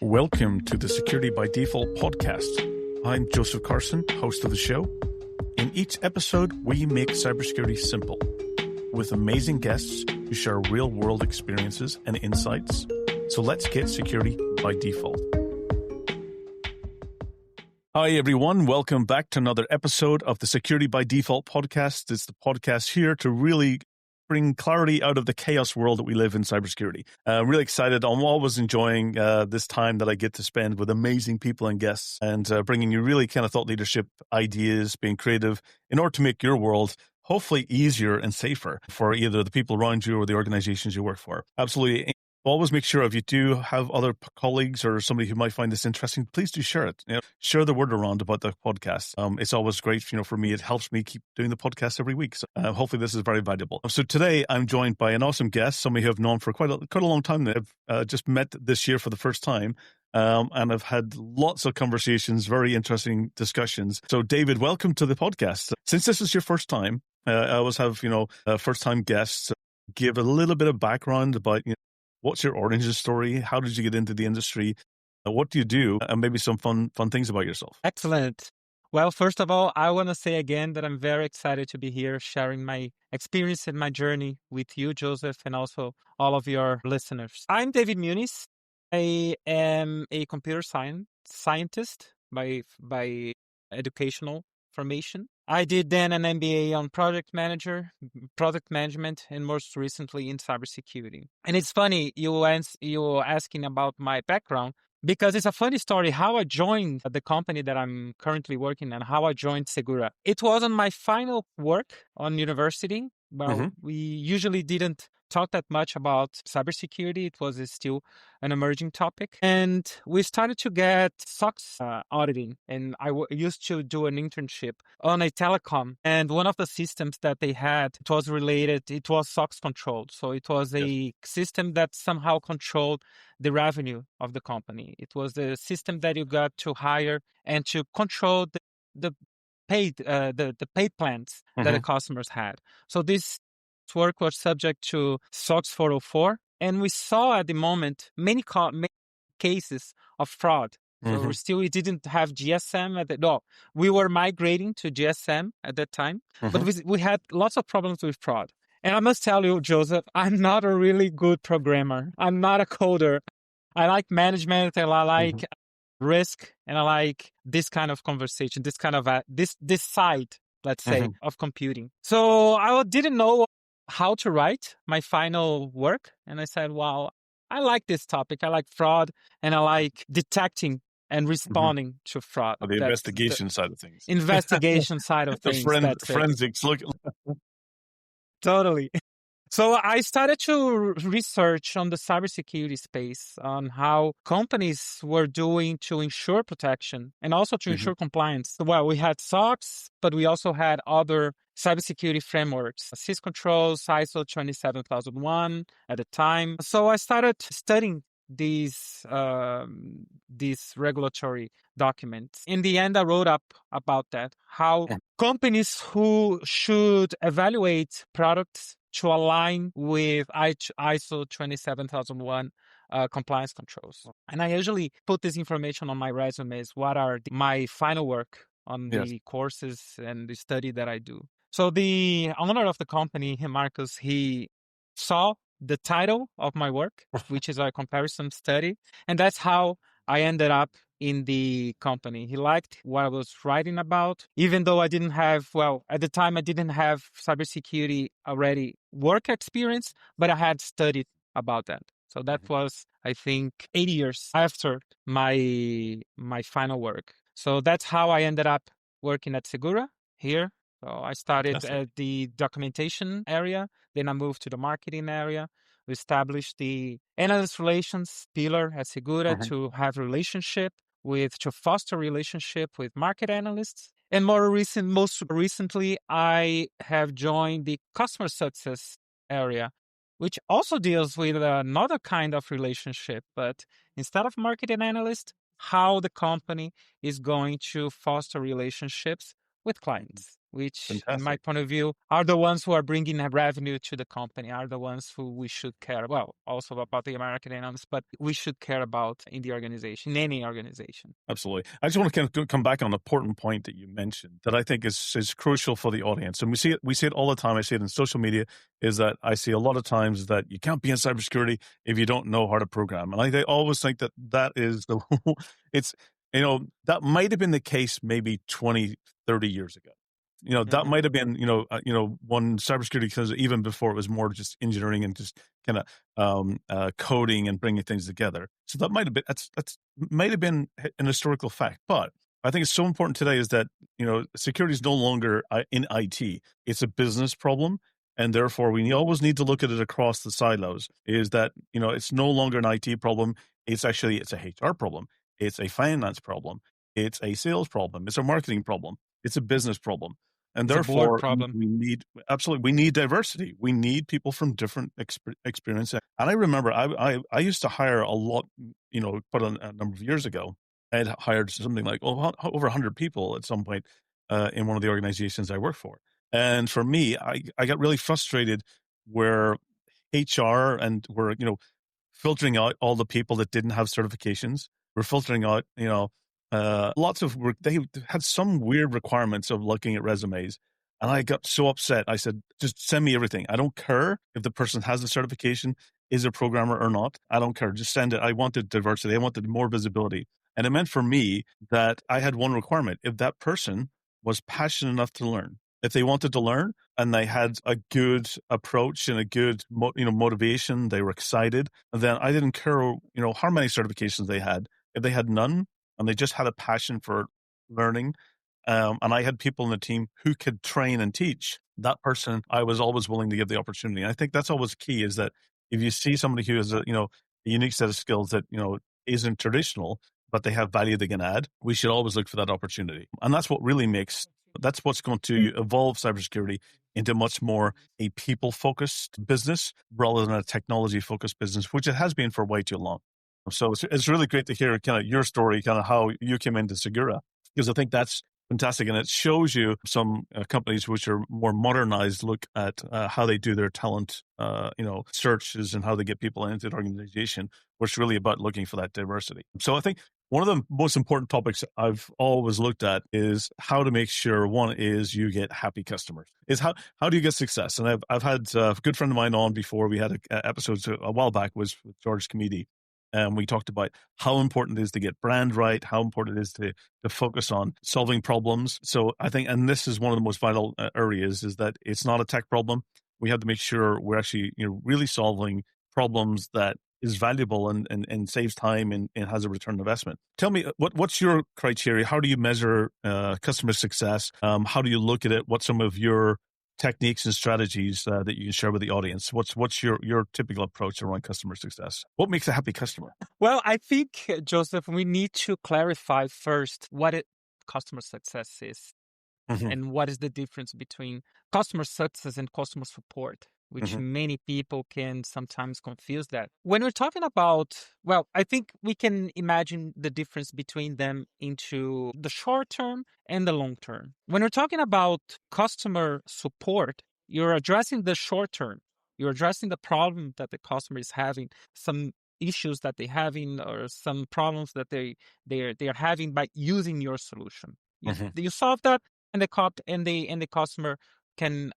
Welcome to the Security by Default podcast. I'm Joseph Carson, host of the show. In each episode, we make cybersecurity simple with amazing guests who share real-world experiences and insights. So let's get security by default. Hi, everyone. Welcome back to another episode of the Security by Default podcast. It's the podcast here to really bring clarity out of the chaos world that we live in cybersecurity. Really excited. I'm always enjoying this time that I get to spend with amazing people and guests and bringing you really kind of thought leadership ideas, being creative in order to make your world hopefully easier and safer for either the people around you or the organizations you work for. Absolutely. Always make sure if you do have other colleagues or somebody who might find this interesting, please do share it. Share the word around about the podcast. It's always great, for me. It helps me keep doing the podcast every week. So hopefully this is very valuable. So today I'm joined by an awesome guest, somebody who I've known for quite a long time. I've just met this year for the first time. And I've had lots of conversations, very interesting discussions. So David, welcome to the podcast. Since this is your first time, I always have, first-time guests give a little bit of background about, what's your origin story? How did you get into the industry? What do you do? And maybe some fun things about yourself. Excellent. Well, first of all, I want to say again that I'm very excited to be here sharing my experience and my journey with you, Joseph, and also all of your listeners. I'm David Muniz. I am a computer scientist by educational formation. I did then an MBA on product management, and most recently in cybersecurity. And it's funny, you were asking about my background, because it's a funny story how I joined the company that I'm currently working and how I joined Segura. It was on my final work on university. Well, we usually didn't talk that much about cybersecurity. It was still an emerging topic. And we started to get SOX auditing. And I used to do an internship on a telecom. And one of the systems that they had, it was SOX controlled. So it was a system that somehow controlled the revenue of the company. It was the system that you got to hire and to control the paid plans that the customers had. So this work was subject to SOX 404, and we saw at the moment many cases of fraud. So we didn't have GSM we were migrating to GSM at that time, but we had lots of problems with fraud. And I must tell you, Joseph, I'm not a really good programmer. I'm not a coder. I like management and I like risk, and I like this kind of conversation, this kind of this side, let's say, of computing. So I didn't know how to write my final work, and I said, "Wow, I like this topic. I like fraud, and I like detecting and responding to fraud." The investigation side of things. Investigation side of things. Forensics. Look, totally. So I started to research on the cybersecurity space, on how companies were doing to ensure protection and also to ensure compliance. Well, we had SOX, but we also had other cybersecurity frameworks, syscontrols, ISO 27001 at the time. So I started studying these regulatory documents. In the end, I wrote up about that, how companies who should evaluate products to align with ISO 27001 compliance controls. And I usually put this information on my resumes. What are my final work on the courses and the study that I do? So the owner of the company, Marcus, he saw the title of my work, which is a comparison study. And that's how I ended up in the company. He liked what I was writing about, even though at the time I didn't have cybersecurity already work experience, but I had studied about that. So that was, I think, 8 years after my final work. So that's how I ended up working at Segura here. So I started at the documentation area, then I moved to the marketing area. We established the analyst relations pillar at Segura to have to foster relationship with market analysts. And most recently, I have joined the customer success area, which also deals with another kind of relationship, but instead of marketing analyst, how the company is going to foster relationships with clients. which in my Fantastic. point of view are the ones who are bringing a revenue to the company, are the ones who we should care, well, also about the American dynamics, but we should care about in the organization, in any organization. Absolutely. I just want to kind of come back on an important point that you mentioned that I think is crucial for the audience. And we see it all the time. I see it in social media, is that I see a lot of times that you can't be in cybersecurity if you don't know how to program. And I always think that is the, it's, that might have been the case maybe 20, 30 years ago. That might have been, when cybersecurity, because even before it was more just engineering and just kind of coding and bringing things together. So that might have been, that's might have been an historical fact. But I think it's so important today is that, security is no longer in IT. It's a business problem. And therefore, we always need to look at it across the silos, is that, it's no longer an IT problem. It's a HR problem. It's a finance problem. It's a sales problem. It's a marketing problem. It's a business problem. And It's a board therefore, problem. we need diversity. We need people from different experience. And I remember I used to hire a lot, quite a number of years ago. I had hired something like over 100 people at some point in one of the organizations I work for. And for me, I got really frustrated where HR and were, filtering out all the people that didn't have certifications. We're filtering out, lots of work. They had some weird requirements of looking at resumes. And I got so upset. I said, just send me everything. I don't care if the person has a certification, is a programmer or not. I don't care. Just send it. I wanted diversity. I wanted more visibility. And it meant for me that I had one requirement. If that person was passionate enough to learn, if they wanted to learn and they had a good approach and a good, motivation, they were excited, then I didn't care, how many certifications they had. If they had none and they just had a passion for learning, and I had people in the team who could train and teach, that person, I was always willing to give the opportunity. And I think that's always key, is that if you see somebody who has a unique set of skills that, isn't traditional, but they have value they can add, we should always look for that opportunity. And that's what's going to evolve cybersecurity into much more a people-focused business rather than a technology-focused business, which it has been for way too long. So it's really great to hear kind of your story, kind of how you came into Segura, because I think that's fantastic. And it shows you some companies which are more modernized look at how they do their talent, searches and how they get people into an organization, which is really about looking for that diversity. So I think one of the most important topics I've always looked at is how to make sure, one is you get happy customers. Is how do you get success? And I've had a good friend of mine on before. We had an episode a while back was with George Comedy. And we talked about how important it is to get brand right, how important it is to focus on solving problems. So I think, and this is one of the most vital areas, is that it's not a tech problem. We have to make sure we're actually, really solving problems that is valuable and saves time and has a return on investment. Tell me, what's your criteria? How do you measure customer success? How do you look at it? What's some of your techniques and strategies that you can share with the audience? What's your typical approach around customer success? What makes a happy customer? Well, I think, Joseph, we need to clarify first what customer success is. Mm-hmm. And what is the difference between customer success and customer support, which many people can sometimes confuse that. When we're talking about, well, I think we can imagine the difference between them into the short term and the long term. When we're talking about customer support, you're addressing the short term. You're addressing the problem that the customer is having, some issues that they're having, or some problems that they're having by using your solution. You solve that, and the customer can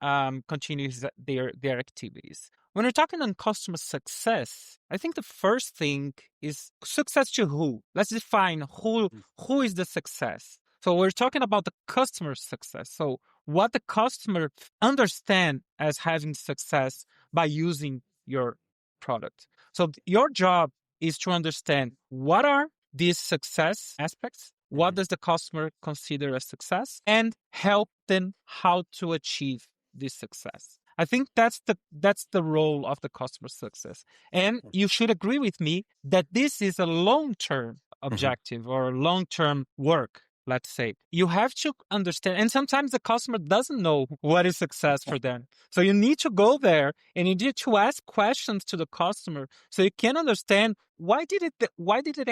continue their activities. When we're talking on customer success, I think the first thing is success to who? Let's define who is the success. So we're talking about the customer success. So what the customer understand as having success by using your product. So your job is to understand what are these success aspects, what does the customer consider as success, and help them how to achieve this success. I think that's the role of the customer success. And you should agree with me that this is a long-term objective or long-term work. let's say. You have to understand, and sometimes the customer doesn't know what is success for them. So you need to go there and you need to ask questions to the customer so you can understand why did it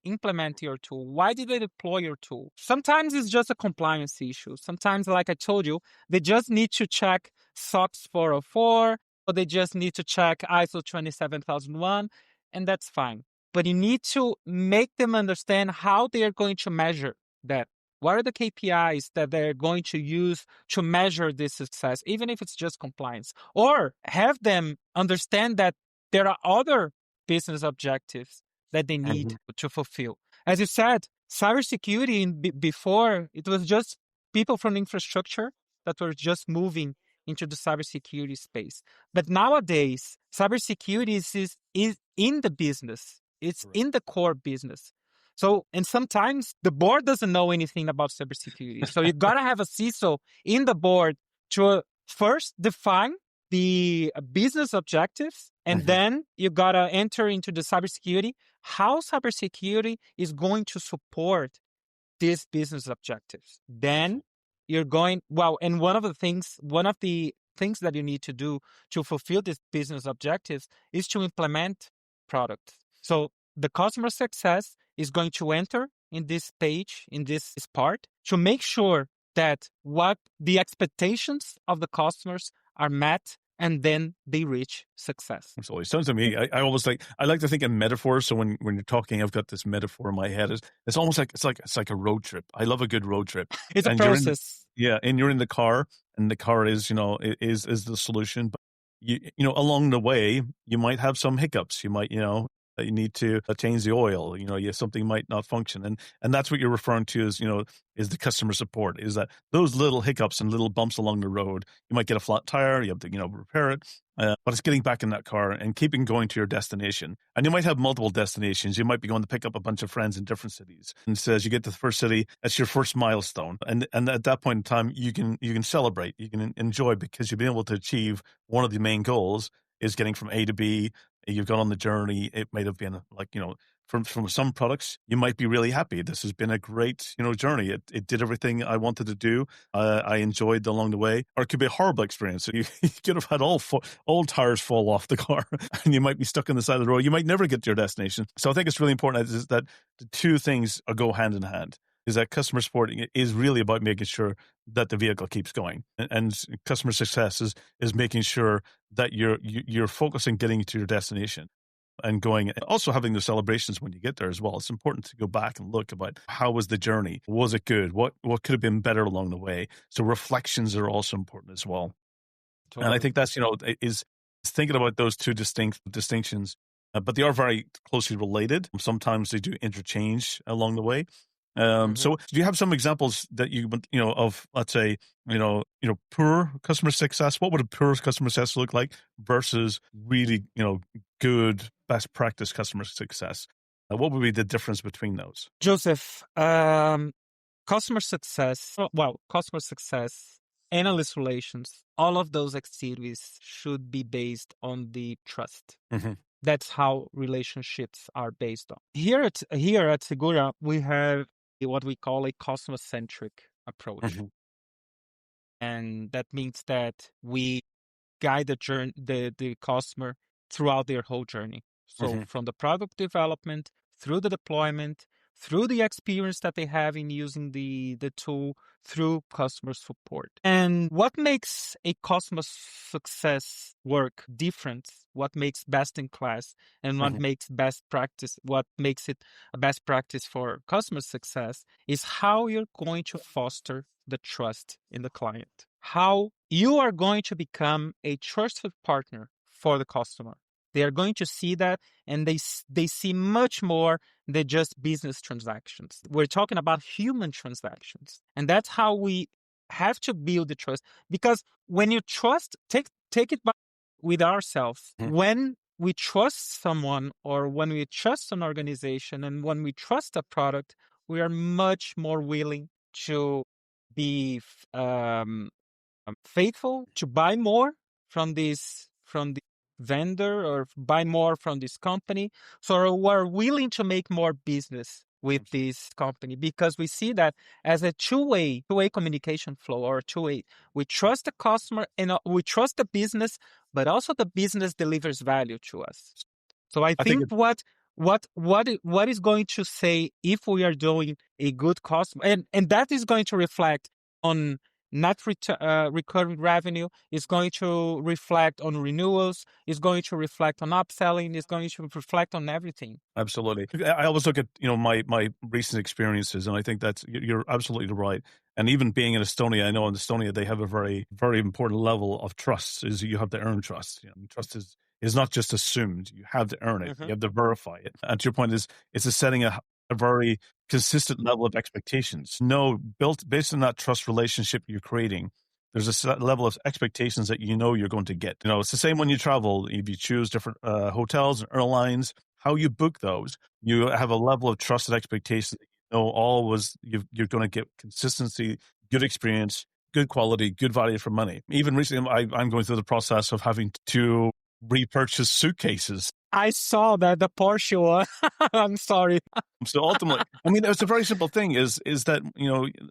implement your tool? Why did they deploy your tool? Sometimes it's just a compliance issue. Sometimes, like I told you, they just need to check SOX 404, or they just need to check ISO 27001, and that's fine. But you need to make them understand how they are going to measure that. What are the KPIs that they're going to use to measure this success, even if it's just compliance? Or have them understand that there are other business objectives that they need to fulfill. As you said, cybersecurity before, it was just people from infrastructure that were just moving into the cybersecurity space. But nowadays, cybersecurity is in the business. It's in the core business. So, and sometimes the board doesn't know anything about cybersecurity. So you got to have a CISO in the board to first define the business objectives, and then you got to enter into the cybersecurity, how cybersecurity is going to support these business objectives. Then you're going, well, and one of the things that you need to do to fulfill these business objectives is to implement products. So the customer success is going to enter in this page, in this part, to make sure that what the expectations of the customers are met, and then they reach success. Absolutely. Sounds to me, I like to think in metaphors. So when you're talking, I've got this metaphor in my head. It's almost like it's like a road trip. I love a good road trip. It's a process. And you're in the car, and the car is is the solution. But along the way, you might have some hiccups. You might you need to change the oil. Something might not function, and that's what you're referring to is the customer support. Is that those little hiccups and little bumps along the road? You might get a flat tire. You have to repair it. But it's getting back in that car and keeping going to your destination. And you might have multiple destinations. You might be going to pick up a bunch of friends in different cities. And so as you get to the first city, that's your first milestone. And at that point in time, you can celebrate, you can enjoy, because you've been able to achieve one of the main goals is getting from A to B. You've gone on the journey. It might have been from some products, you might be really happy. This has been a great, journey. It did everything I wanted to do. I enjoyed along the way. Or it could be a horrible experience. You could have had all tires fall off the car, and you might be stuck on the side of the road. You might never get to your destination. So I think it's really important is that the two things go hand in hand. Is that customer support is really about making sure that the vehicle keeps going, and customer success is making sure that you're focusing getting to your destination and going, and also having the celebrations when you get there as well. It's important to go back and look about how was the journey? Was it good? What could have been better along the way? So reflections are also important as well. Totally. And I think that's, is thinking about those two distinctions, but they are very closely related. Sometimes they do interchange along the way. So do you have some examples that of, let's say, poor customer success? What would a poor customer success look like versus really, good best practice customer success? What would be the difference between those? Joseph, customer success, analyst relations, all of those activities should be based on the trust. That's how relationships are based on. Here at Segura, we have what we call a customer-centric approach. And that means that we guide the customer throughout their whole journey. So from the product development, through the deployment, through the experience that they have in using the tool, through customer support. And what makes a customer success work different, what makes best in class, and what makes best practice, what makes it a best practice for customer success is how you're going to foster the trust in the client. How you are going to become a trusted partner for the customer. They are going to see that, and they see much more than just business transactions. We're talking about human transactions. And that's how we have to build the trust. Because when you trust, take it back with ourselves. When we trust someone, or when we trust an organization, and when we trust a product, we are much more willing to be faithful, to buy more from the vendor, or buy more from this company. So we're willing to make more business with this company, because we see that as a two-way communication flow, or two-way. We trust the customer and we trust the business, but also the business delivers value to us. So I I think think what is going to say if we are doing a good customer, and that is going to reflect on recurring revenue, is going to reflect on renewals, is going to reflect on upselling, is going to reflect on everything. Absolutely. I always look at, my recent experiences, and I think you're absolutely right. And even being in Estonia, I know in Estonia they have a very, very important level of trust. Is you have to earn trust. Trust is not just assumed. You have to earn it. Mm-hmm. You have to verify it. And to your point, it's a setting a very consistent level of expectations. No, built based on that trust relationship you're creating. There's a set level of expectations that you're going to get. It's the same when you travel. If you choose different hotels and airlines, how you book those, you have a level of trust and expectation that always you're going to get consistency, good experience, good quality, good value for money. Even recently, I'm going through the process of having to repurchase suitcases. I saw that the Porsche one. I'm sorry. So ultimately, I mean, it's a very simple thing. Is that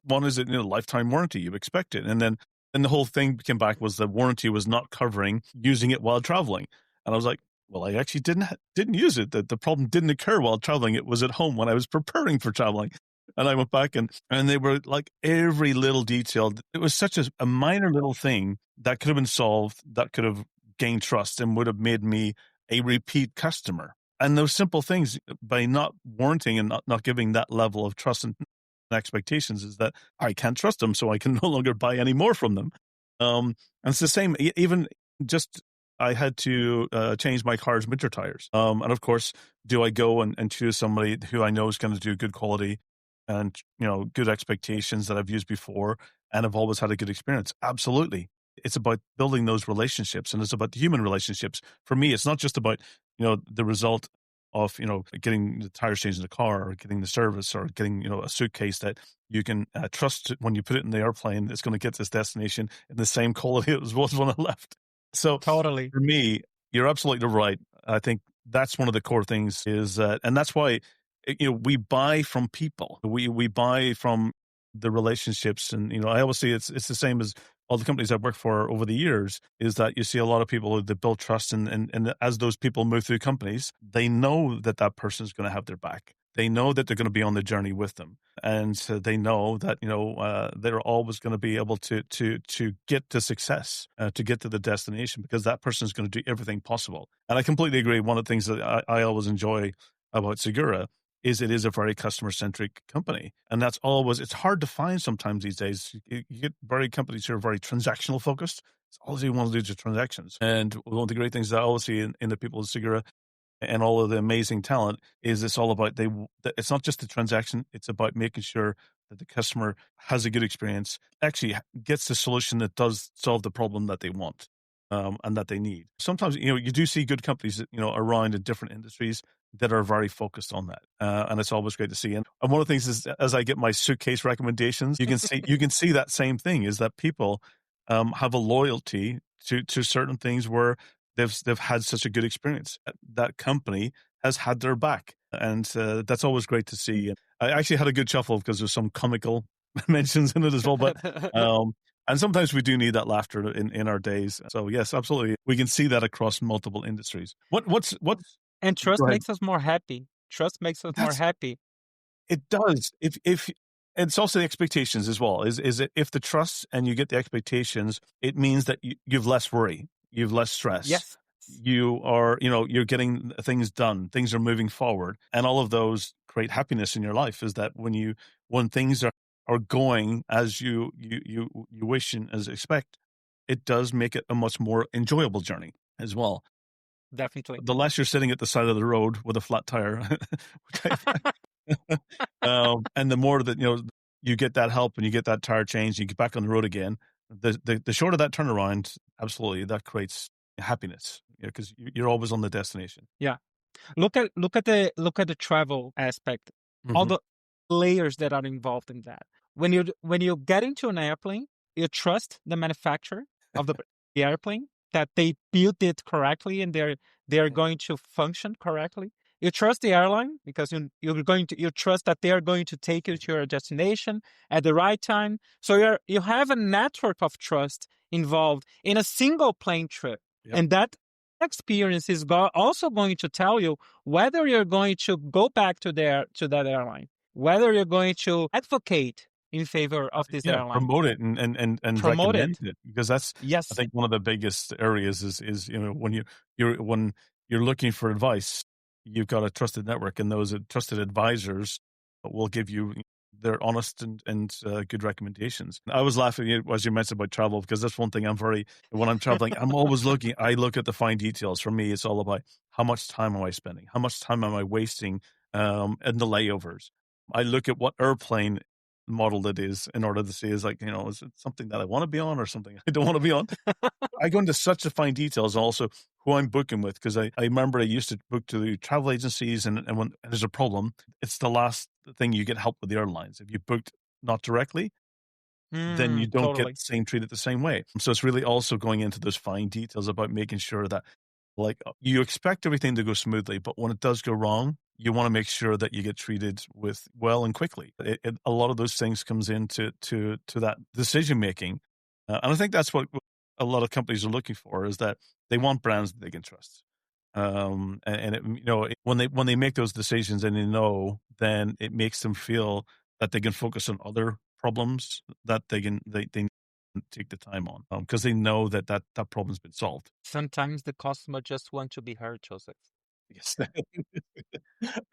one is lifetime warranty? You expect it, and then the whole thing came back was the warranty was not covering using it while traveling, and I was like, well, I actually didn't use it. The problem didn't occur while traveling. It was at home when I was preparing for traveling. And I went back and they were like every little detail. It was such a minor little thing that could have been solved, that could have gained trust and would have made me a repeat customer. And those simple things, by not warranting and not giving that level of trust and expectations, is that I can't trust them, so I can no longer buy any more from them. And it's the same, even just I had to change my car's winter tires. And of course, do I go and choose somebody who I know is going to do good quality and, good expectations that I've used before and have always had a good experience? Absolutely. It's about building those relationships, and it's about the human relationships. For me, it's not just about, the result of, getting the tires changed in the car or getting the service or getting, a suitcase that you can trust when you put it in the airplane, it's going to get to this destination in the same quality it was when I left. So Totally. for me, you're absolutely right. I think that's one of the core things is that, and that's why, we buy from people. We buy from the relationships. And, I always say it's the same as all the companies I've worked for over the years, is that you see a lot of people that build trust. And as those people move through companies, they know that person is going to have their back. They know that they're going to be on the journey with them. And so they know that, they're always going to be able to get to success, to get to the destination, because that person is going to do everything possible. And I completely agree. One of the things that I always enjoy about Segura is it is a very customer-centric company. And that's always, it's hard to find sometimes these days. You get very companies who are very transactional focused. It's all they want to do is transactions. And one of the great things that I always see in the people of Segura and all of the amazing talent is it's all about it's not just the transaction, it's about making sure that the customer has a good experience, actually gets the solution that does solve the problem that they want and that they need. Sometimes, you do see good companies, around in different industries that are very focused on that. And it's always great to see. And one of the things is, as I get my suitcase recommendations, you can see that same thing, is that people have a loyalty to certain things where they've had such a good experience. That company has had their back, and that's always great to see. And I actually had a good chuckle because there's some comical mentions in it as well. But and sometimes we do need that laughter in our days. So yes, absolutely, we can see that across multiple industries. What's And trust makes us more happy. Trust makes us more happy. It does. If and it's also the expectations as well. Is it, if the trust and you get the expectations, it means that you've less worry, you've less stress. Yes. You are, you're getting things done. Things are moving forward, and all of those create happiness in your life. Is that when things are going as you wish and as expect, it does make it a much more enjoyable journey as well. Definitely. The less you're sitting at the side of the road with a flat tire, and the more that you get that help and you get that tire changed, you get back on the road again. The shorter that turnaround, absolutely, that creates happiness, because you're always on the destination. Yeah, look at the travel aspect, all the layers that are involved in that. When you get into an airplane, you trust the manufacturer of the airplane, that they built it correctly and they're going to function correctly. You trust the airline because you trust that they are going to take you to your destination at the right time. So you have a network of trust involved in a single plane trip. Yep. And that experience is also going to tell you whether you're going to go back to that airline, whether you're going to advocate in favor of this airline. Promote it and Promote recommend it. it, because that's, Yes. I think, one of the biggest areas is when you're looking for advice, you've got a trusted network, and those trusted advisors will give you their honest and good recommendations. I was laughing as you mentioned about travel, because that's one thing when I'm traveling, I'm always I look at the fine details. For me, it's all about how much time am I spending? How much time am I wasting in the layovers? I look at what airplane model it is in order to see, is it something that I want to be on or something I don't want to be on? I go into such the fine details, also who I'm booking with, because I remember I used to book to the travel agencies, and when there's a problem, it's the last thing you get help with the airlines. If you booked not directly, then you don't Totally. get treated the same way. So it's really also going into those fine details about making sure that, you expect everything to go smoothly, but when it does go wrong, you want to make sure that you get treated well and quickly. A lot of those things comes into to that decision making, and I think that's what a lot of companies are looking for, is that they want brands that they can trust. When they make those decisions and then it makes them feel that they can focus on other problems that they take the time on, because they know that problem's been solved. Sometimes the customer just want to be heard, Joseph. Yes.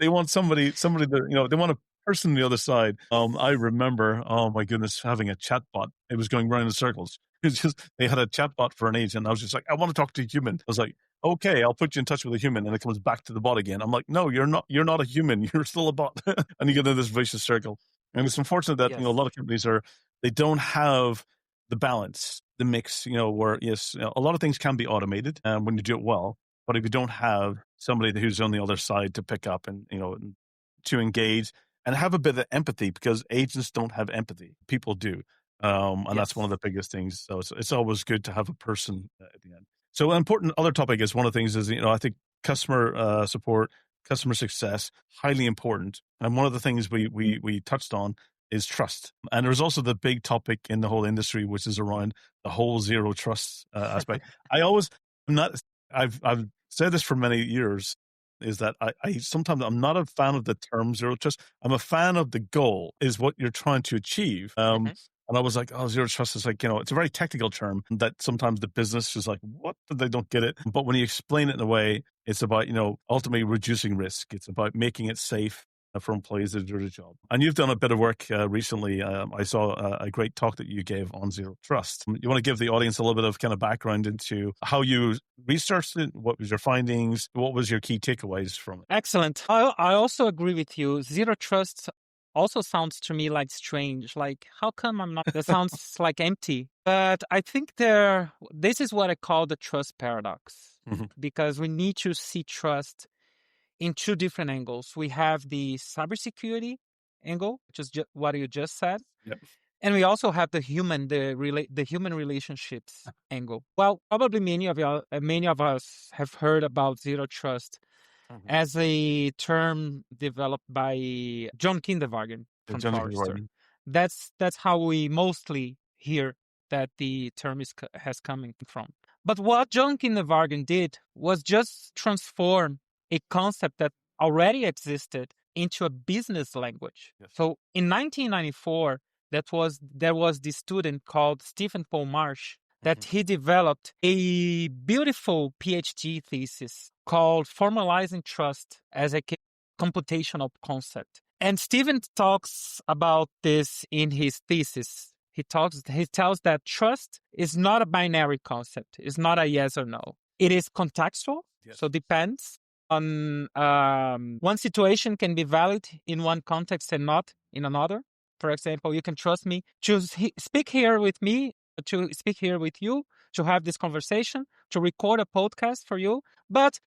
They want somebody that, they want a person on the other side. I remember, oh my goodness, having a chatbot. It was going round in circles. It's just, they had a chatbot for an agent. I was just like, I want to talk to a human. I was like, okay, I'll put you in touch with a human. And it comes back to the bot again. I'm like, no, you're not a human. You're still a bot. And you get into this vicious circle. And it's unfortunate that, Yes. a lot of companies they don't have the balance, the mix, where, yes, a lot of things can be automated when you do it well. But if you don't have somebody who's on the other side to pick up and, to engage and have a bit of empathy, because agents don't have empathy, people do. And that's one of the biggest things. So it's always good to have a person at the end. So an important other topic is, one of the things is, I think customer support, customer success, highly important. And one of the things we touched on is trust. And there's also the big topic in the whole industry, which is around the whole zero trust aspect. I've said this for many years, is that I sometimes I'm not a fan of the term zero trust. I'm a fan of the goal, is what you're trying to achieve. And I was like, oh, zero trust is it's a very technical term that sometimes the business is like, what? They don't get it. But when you explain it in a way, it's about, ultimately reducing risk. It's about making it safe for employees to do the job. And you've done a bit of work recently. I saw a great talk that you gave on zero trust. You want to give the audience a little bit of kind of background into how you researched it? What was your findings? What was your key takeaways from it? Excellent. I also agree with you. Zero trust also sounds to me like strange. Like, how come I'm not? That sounds like empty. But I think this is what I call the trust paradox, because we need to see trust in two different angles. We have the cybersecurity angle, which is what you just said. Yep. And we also have the human relationships angle. Well, probably many of us have heard about zero trust as a term developed by John Kinderwagen from Forrester. That's how we mostly hear that the term has coming from. But what John Kinderwagen did was just transform a concept that already existed into a business language. Yes. So in 1994, there was this student called Stephen Paul Marsh that he developed a beautiful PhD thesis called Formalizing Trust as a Computational Concept. And Stephen talks about this in his thesis. He tells that trust is not a binary concept. It's not a yes or no. It is contextual. Yes. So it depends on one situation can be valid in one context and not in another. For example, you can trust me to speak here with me, to speak here with you, to have this conversation, to record a podcast for you, but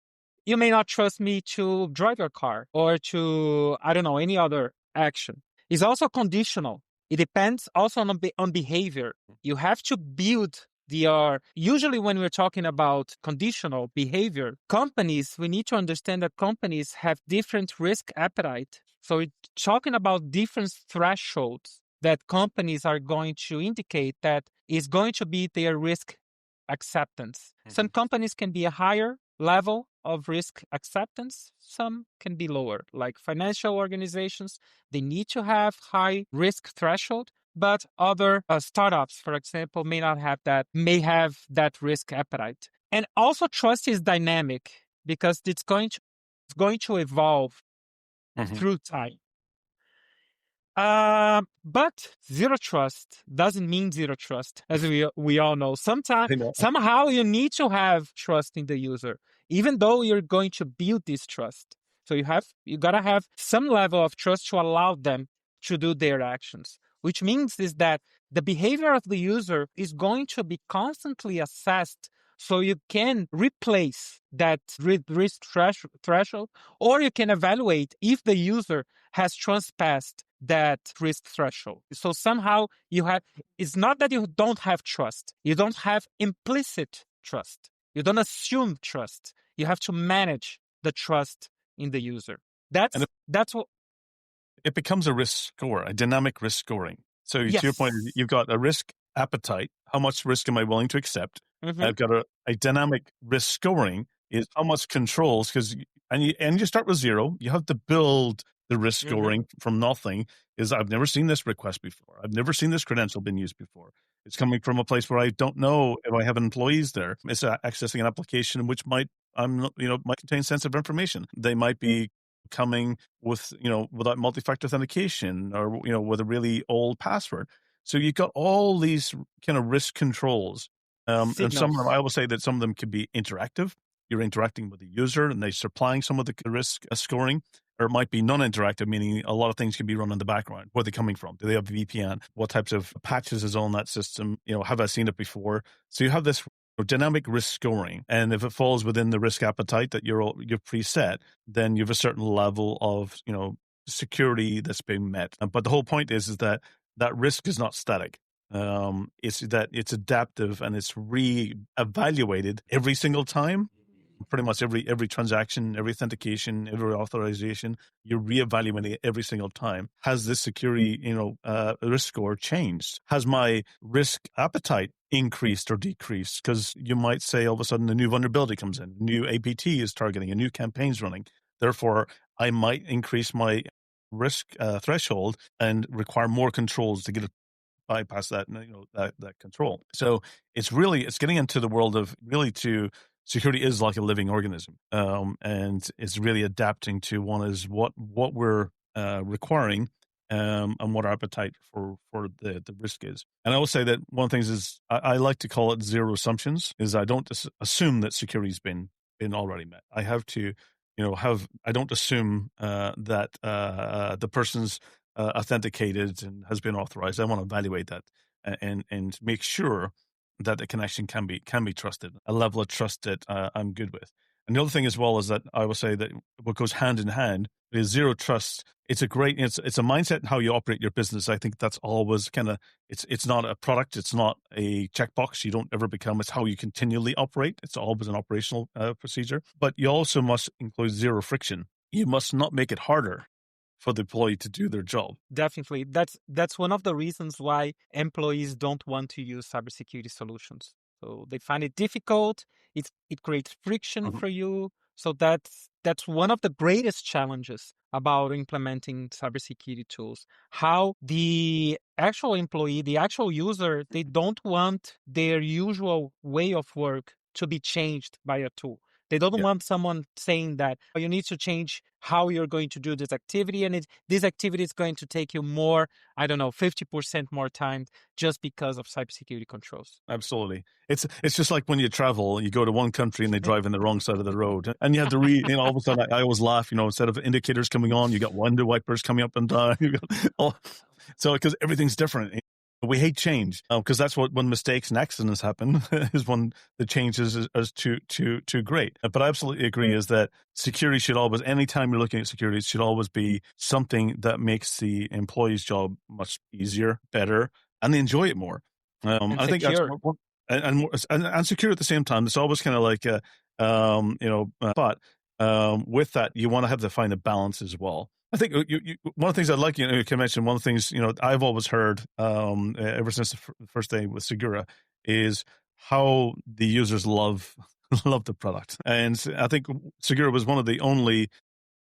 you may not trust me to drive your car or to, I don't know, any other action. It's also conditional. It depends also on behavior. You have to build They are usually, when we're talking about conditional behavior, companies, we need to understand that companies have different risk appetite. So it's talking about different thresholds that companies are going to indicate that is going to be their risk acceptance. Some companies can be a higher level of risk acceptance, some can be lower. Like financial organizations, they need to have high risk threshold, but other startups, for example, may have that risk appetite. And also trust is dynamic because it's going to evolve through time. But zero trust doesn't mean zero trust, as we all know. Somehow you need to have trust in the user, even though you're going to build this trust. So you gotta have some level of trust to allow them to do their actions, which means is that the behavior of the user is going to be constantly assessed. So you can replace that risk threshold, or you can evaluate if the user has transpassed that risk threshold. So somehow it's not that you don't have trust. You don't have implicit trust. You don't assume trust. You have to manage the trust in the user. That's what it becomes a risk score, a dynamic risk scoring. So to your point, you've got a risk appetite. How much risk am I willing to accept? I've got a dynamic risk scoring is how much controls, and you start with zero. You have to build the risk scoring from nothing. I've never seen this request before. I've never seen this credential been used before. It's coming from a place where I don't know if I have employees there. It's accessing an application which might contain sensitive information. They might be coming with, without multi-factor authentication or, with a really old password. So you've got all these kind of risk controls. And some of them, I will say that some of them can be interactive. You're interacting with the user and they're supplying some of the risk scoring, or it might be non-interactive, meaning a lot of things can be run in the background. Where are they coming from? Do they have a VPN? What types of patches is on that system? Have I seen it before? So you have this dynamic risk scoring, and if it falls within the risk appetite that you've preset, then you have a certain level of security that's being met. But the whole point is that risk is not static. It's adaptive and it's re-evaluated every single time. Pretty much every transaction, every authentication, every authorization, you're reevaluating it every single time. Has this security, risk score changed? Has my risk appetite increased or decreased? Because you might say all of a sudden a new vulnerability comes in, a new APT is targeting, a new campaign's running. Therefore, I might increase my risk threshold and require more controls to get it bypass that control. So it's getting into the world of security is like a living organism, and it's really adapting to what we're requiring, and what our appetite for the risk is. And I will say that one of the things is I like to call it zero assumptions. Is I don't assume that security's been already met. I have to, I don't assume that the person's authenticated and has been authorized. I want to evaluate that and make sure that the connection can be trusted, a level of trust that I'm good with. And the other thing as well is that I will say that what goes hand in hand is zero trust. It's a mindset in how you operate your business. I think that's always it's not a product. It's not a checkbox. You don't ever become. It's how you continually operate. It's always an operational procedure. But you also must include zero friction. You must not make it harder for the employee to do their job. Definitely. That's one of the reasons why employees don't want to use cybersecurity solutions. So they find it difficult. It creates friction for you. So that's one of the greatest challenges about implementing cybersecurity tools. How the actual employee, the actual user, they don't want their usual way of work to be changed by a tool. They don't want someone saying that you need to change how you're going to do this activity, and this activity is going to take you more, 50% more time just because of cybersecurity controls. Absolutely. It's just like when you travel, you go to one country and they drive in the wrong side of the road, and you have to all of a sudden, I always laugh, instead of indicators coming on, you got window wipers coming up and down. So because everything's different. We hate change because that's when mistakes and accidents happen is when the change is too great. But I absolutely agree is that security should always, anytime you're looking at security, it should always be something that makes the employee's job much easier, better, and they enjoy it more. I think and secure at the same time. It's always kind of like but with that, you want to have to find a balance as well. I think one of the things I like, you can mention one of the things, I've always heard ever since the first day with Segura is how the users love the product. And I think Segura was one of the only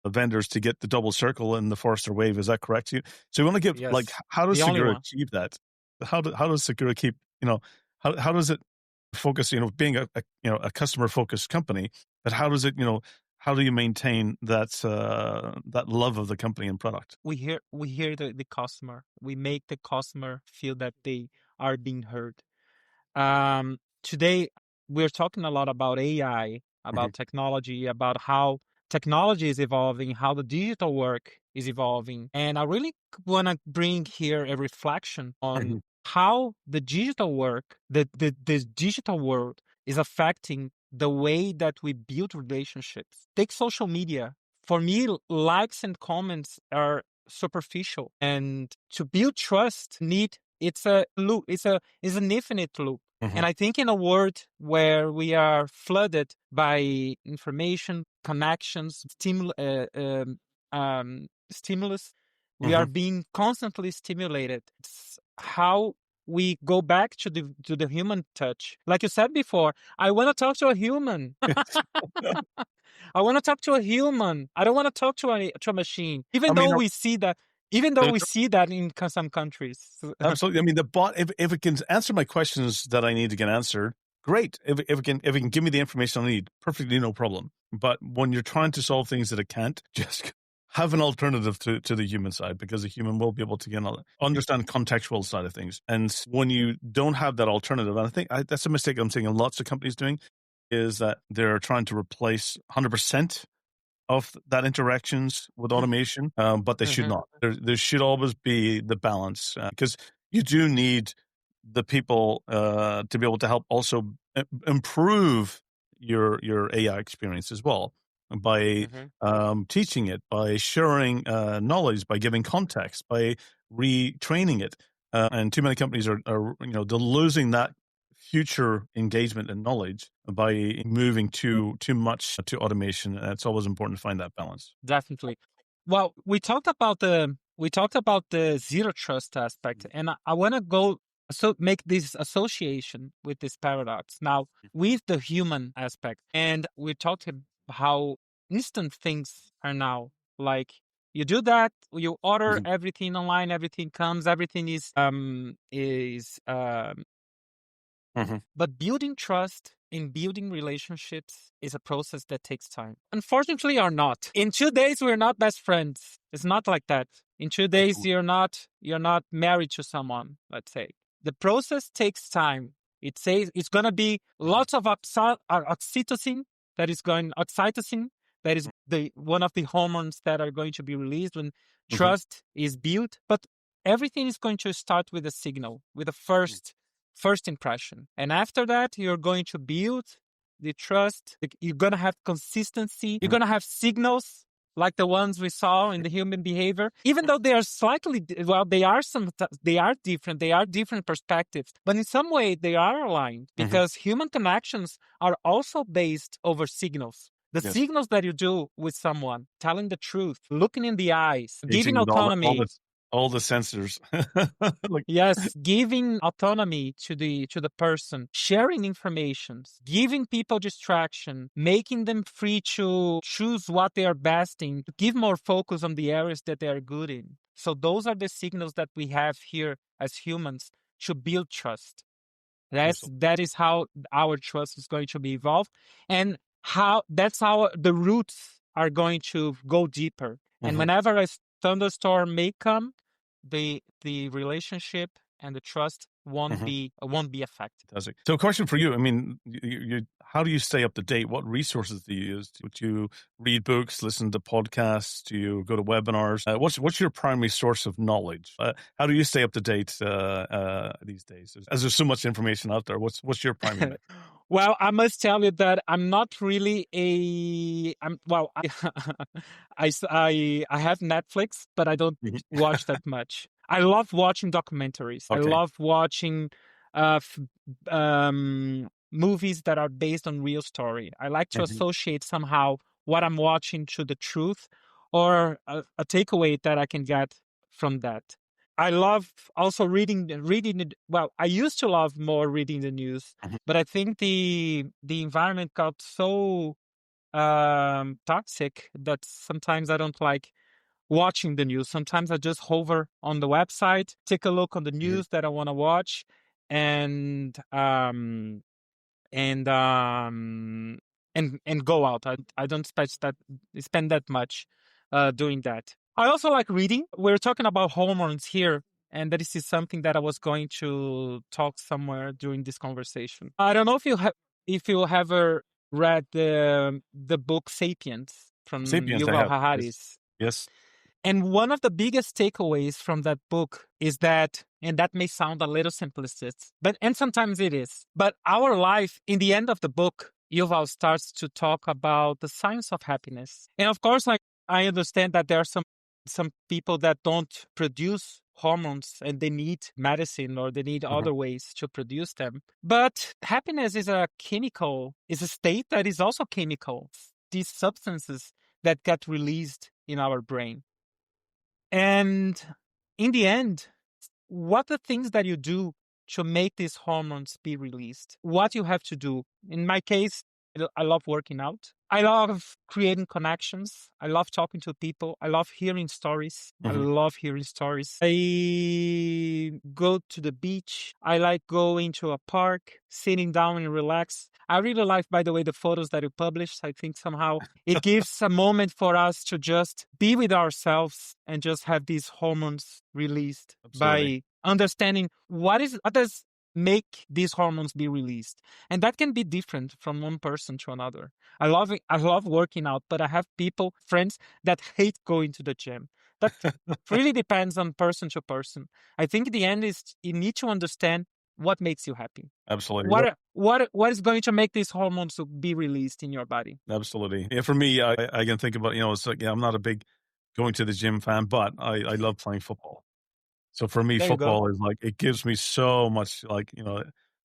vendors to get the double circle in the Forrester Wave. Is that correct? So you want to give, Yes. like, how does The only Segura one. achieve that? How does Segura keep, how does it focus, being a customer focused company, but how does it, how do you maintain that love of the company and product? We hear the customer. We make the customer feel that they are being heard. Today, we're talking a lot about AI, about technology, about how technology is evolving, how the digital work is evolving. And I really want to bring here a reflection on how the digital work, the digital world is affecting the way that we build relationships. Take social media. For me, likes and comments are superficial. And to build trust, it's a loop. It's an infinite loop. And I think in a world where we are flooded by information, connections, stimulus, we are being constantly stimulated. It's how we go back to the human touch. Like you said before, I want to talk to a human. I want to talk to a human. I don't want to talk to a machine. Even though we see that in some countries. Absolutely. I mean, the bot, if it can answer my questions that I need to get answered, great. If it can give me the information I need, perfectly no problem. But when you're trying to solve things that it can't, just have an alternative to the human side, because the human will be able to understand contextual side of things. And when you don't have that alternative, and I think that's a mistake I'm seeing lots of companies doing, is that they're trying to replace 100% of that interactions with automation, but they should not. There should always be the balance, because you do need the people to be able to help also improve your AI experience as well by teaching it, by sharing knowledge, by giving context, by retraining it. And too many companies are they're losing that future engagement and knowledge by moving too much to automation. And it's always important to find that balance. Definitely. Well, we talked about the zero trust aspect, and I want to make this association with this paradox now with the human aspect. And we talked about how instant things are now. Like, you do that, you order everything online, everything comes, everything is but building trust and building relationships is a process that takes time. Unfortunately, or not. In 2 days, we're not best friends. It's not like that. In 2 days, you're not married to someone, let's say. The process takes time. It says it's going to be lots of oxytocin that is one of the hormones that are going to be released when trust is built. But everything is going to start with a signal, with a first impression. And after that, you're going to build the trust. You're going to have consistency. You're going to have signals like the ones we saw in the human behavior, even though they are they are different. They are different perspectives, but in some way they are aligned, because human connections are also based over signals. The signals that you do with someone, telling the truth, looking in the eyes, giving autonomy. All the sensors. Yes, giving autonomy to the person, sharing information, giving people distraction, making them free to choose what they are best in, to give more focus on the areas that they are good in. So those are the signals that we have here as humans to build trust. That is how our trust is going to be evolved, and that's how the roots are going to go deeper. And whenever a thunderstorm may come, the relationship and the trust won't be affected. So, a question for you. I mean, how do you stay up to date? What resources do you use? Do you read books, listen to podcasts? Do you go to webinars? What's your primary source of knowledge? How do you stay up to date these days? As there's so much information out there, what's your primary? Well, I must tell you that I'm not really I have Netflix, but I don't watch that much. I love watching documentaries. Okay. I love watching movies that are based on real story. I like to associate somehow what I'm watching to the truth or a takeaway that I can get from that. I love also reading. Well, I used to love more reading the news, but I think the environment got so toxic that sometimes I don't like watching the news. Sometimes I just hover on the website, take a look on the news that I want to watch, and and um and go out. I don't spend that much doing that. I also like reading. We're talking about hormones here, and that is something that I was going to talk somewhere during this conversation. I don't know if you have ever read the book *Sapiens* from Sapiens, I Yuval have. Harari's. Yes. And one of the biggest takeaways from that book is that, and that may sound a little simplistic, and sometimes it is, but our life, in the end of the book, Yuval starts to talk about the science of happiness. And of course, like, I understand that there are some people that don't produce hormones and they need medicine or they need other ways to produce them. But happiness is a state that is also chemical. These substances that get released in our brain. And in the end, what are things that you do to make these hormones be released? What you have to do. In my case, I love working out. I love creating connections. I love talking to people. I love hearing stories. I love hearing stories. I go to the beach. I like going to a park, sitting down and relax. I really like, by the way, the photos that you published. I think somehow it gives a moment for us to just be with ourselves and just have these hormones released by understanding what does make these hormones be released. And that can be different from one person to another. I love working out, but I have friends that hate going to the gym. That really depends on person to person. I think in the end is you need to understand what makes you happy. Absolutely. What is going to make these hormones be released in your body? Absolutely. Yeah, for me, I can think about, it's like, I'm not a big going to the gym fan, but I love playing football. So for me, football is like, it gives me so much, like,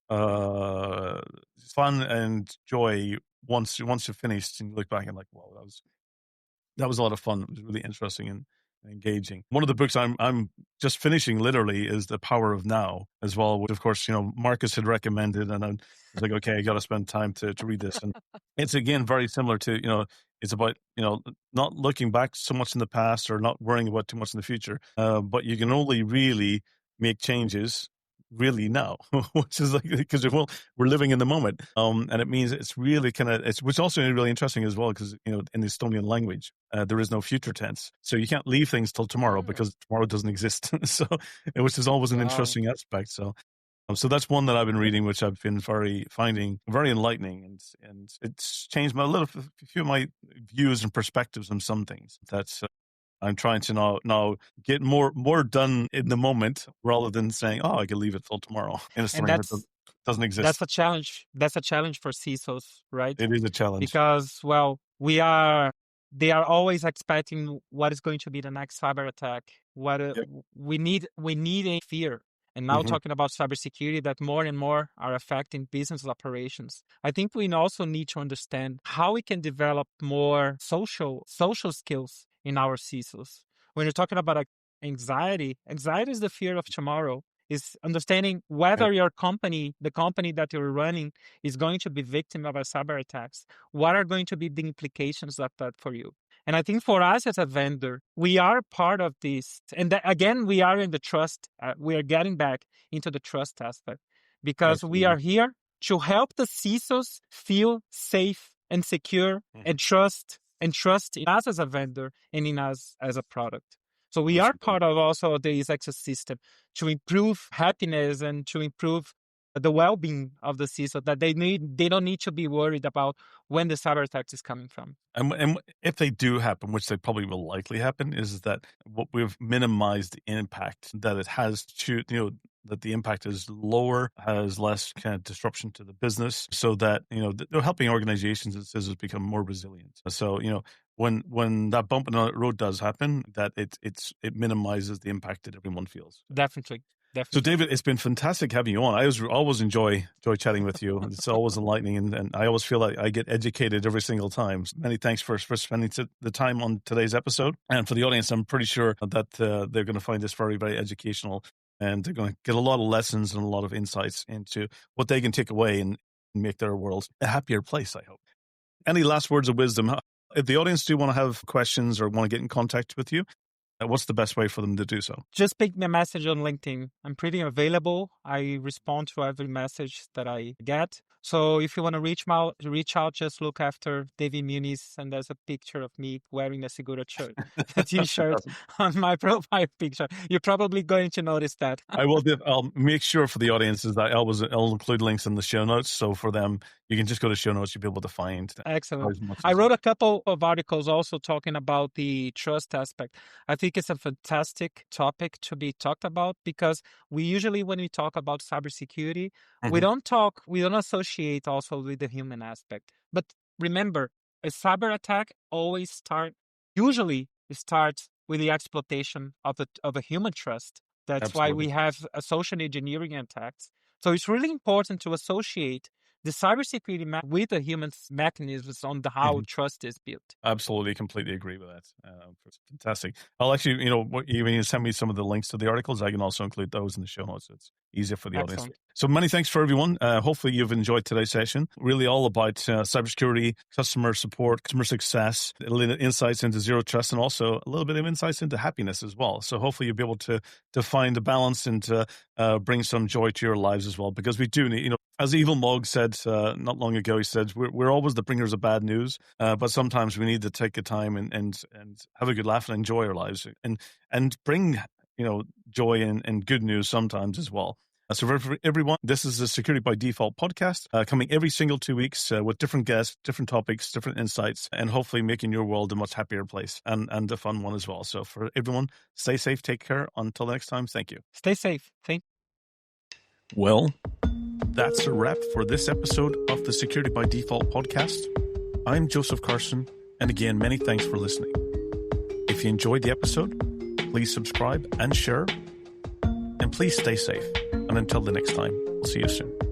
fun and joy once you're finished and you look back and like, wow, that was a lot of fun. It was really interesting and engaging. One of the books I'm just finishing literally is The Power of Now as well, which of course, Marcus had recommended, and I was like, okay, I got to spend time to read this. And it's again very similar to, it's about, not looking back so much in the past or not worrying about too much in the future. But you can only really make changes really now, which is like, because we're living in the moment. And it means it's really which also is really interesting as well, because, in the Estonian language, there is no future tense. So you can't leave things till tomorrow because tomorrow doesn't exist. So, which is always an interesting aspect. So that's one that I've been reading, which I've been finding very enlightening, and it's changed a few of my views and perspectives on some things. That's I'm trying to now get more done in the moment rather than saying, "Oh, I can leave it till tomorrow." And it's something that doesn't exist. That's a challenge. That's a challenge for CISOs, right? It is a challenge because, well, they are always expecting what is going to be the next cyber attack. We need a fear. And now talking about cybersecurity, that more and more are affecting business operations. I think we also need to understand how we can develop more social skills in our CISOs. When you're talking about anxiety is the fear of tomorrow. Is understanding whether your company, the company that you're running, is going to be victim of a cyber attacks. What are going to be the implications of that for you? And I think for us as a vendor, we are part of this. And again, we are in the trust. We are getting back into the trust aspect because we are here to help the CISOs feel safe and secure and trust in us as a vendor and in us as a product. So we are part of also this ecosystem to improve happiness and to improve the well-being of the CISO, that they don't need to be worried about when the cyber attack is coming from. And if they do happen, which they probably will likely happen, is that what we've minimized the impact that it has to, that the impact is lower, has less kind of disruption to the business, so that, they're helping organizations and CISOs become more resilient. So, when that bump in the road does happen, that it minimizes the impact that everyone feels. Definitely. definitely. So, David, it's been fantastic having you on. I always enjoy chatting with you. It's always enlightening, and I always feel like I get educated every single time. So many thanks for spending the time on today's episode. And for the audience, I'm pretty sure that they're going to find this very, very educational, and they're going to get a lot of lessons and a lot of insights into what they can take away and make their world a happier place, I hope. Any last words of wisdom? If the audience do want to have questions or want to get in contact with you, what's the best way for them to do so? Just pick me a message on LinkedIn. I'm pretty available. I respond to every message that I get. So if you want to reach out, just look after David Muniz, and there's a picture of me wearing a Segura t-shirt on my profile picture. You're probably going to notice that. I'll make sure for the audiences that I'll include links in the show notes. So for them, you can just go to show notes. You'll be able to find. Excellent. I wrote a couple of articles also talking about the trust aspect. I think it's a fantastic topic to be talked about, because we usually, when we talk about cybersecurity, we don't associate also with the human aspect. But remember, a cyber attack usually starts with the exploitation of a human trust. That's Absolutely. why we have social engineering attacks. So it's really important to associate the cybersecurity with the human mechanisms on how trust is built. Absolutely, completely agree with that. Fantastic. I'll actually, when you send me some of the links to the articles, I can also include those in the show notes. So it's easier for the audience. So many thanks for everyone. Hopefully you've enjoyed today's session. Really all about cybersecurity, customer support, customer success, a little insights into zero trust, and also a little bit of insights into happiness as well. So hopefully you'll be able to find a balance and to bring some joy to your lives as well, because we do need, as Evil Mog said not long ago, he said, we're always the bringers of bad news, but sometimes we need to take the time and have a good laugh and enjoy our lives and bring, joy and good news sometimes as well. So for everyone, this is the Security by Default podcast, coming every single 2 weeks with different guests, different topics, different insights, and hopefully making your world a much happier place and a fun one as well. So for everyone, stay safe, take care. Until next time, thank you. Stay safe. Well, that's a wrap for this episode of the Security by Default podcast. I'm Joseph Carson, and again, many thanks for listening. If you enjoyed the episode, please subscribe and share, and please stay safe. And until the next time, we'll see you soon.